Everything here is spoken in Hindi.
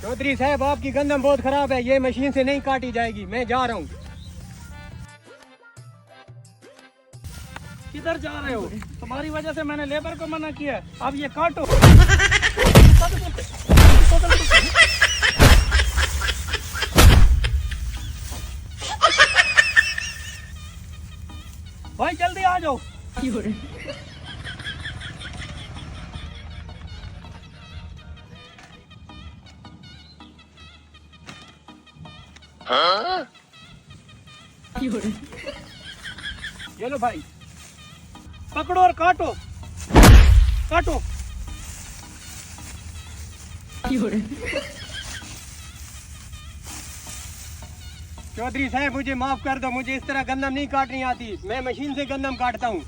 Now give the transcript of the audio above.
चौधरी साहब आपकी गंदम बहुत खराब है, ये मशीन से नहीं काटी जाएगी, मैं जा रहा हूँ। किधर जा रहे हो? तुम्हारी वजह से मैंने लेबर को मना किया, अब ये काटो। भाई जल्दी आ जाओ। ये लो भाई, पकड़ो और काटो काटो। चौधरी साहब मुझे माफ कर दो, मुझे इस तरह गंदम नहीं काटनी आती, मैं मशीन से गंदम काटता हूँ।